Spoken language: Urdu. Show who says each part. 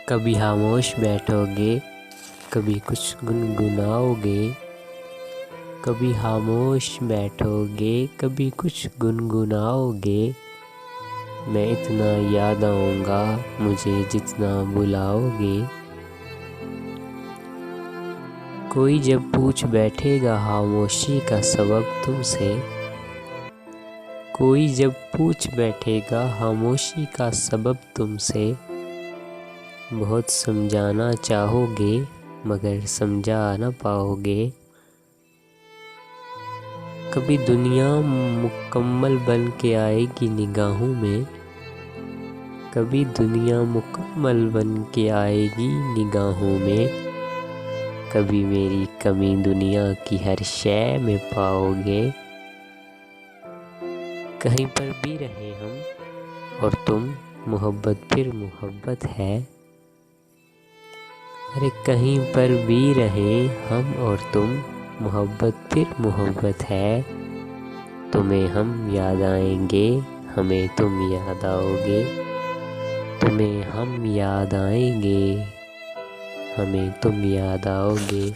Speaker 1: کبھی خاموش بیٹھو گے، کبھی کچھ گنگناؤ گے، کبھی خاموش بیٹھو گے، کبھی کچھ گنگناؤ گے، میں اتنا یاد آؤں گا مجھے جتنا بلاؤ گے۔ کوئی جب پوچھ بیٹھے گا خاموشی کا سبب تم سے، کوئی جب پوچھ بیٹھے گا خاموشی کا سبب تم سے، بہت سمجھانا چاہو گے مگر سمجھا نہ پاؤ گے۔ کبھی دنیا مکمل بن کے آئے گی نگاہوں میں، کبھی دنیا مکمل بن کے آئے گی نگاہوں میں، کبھی میری کمی دنیا کی ہر شے میں پاؤ گے۔ کہیں پر بھی رہیں ہم اور تم، محبت پھر محبت ہے۔ ارے کہیں پر بھی رہیں ہم اور تم، محبت پھر محبت ہے۔ تمہیں ہم یاد آئیں گے، ہمیں تم یاد آؤ گے، تمہیں ہم یاد آئیں گے، ہمیں تم یاد آؤ گے۔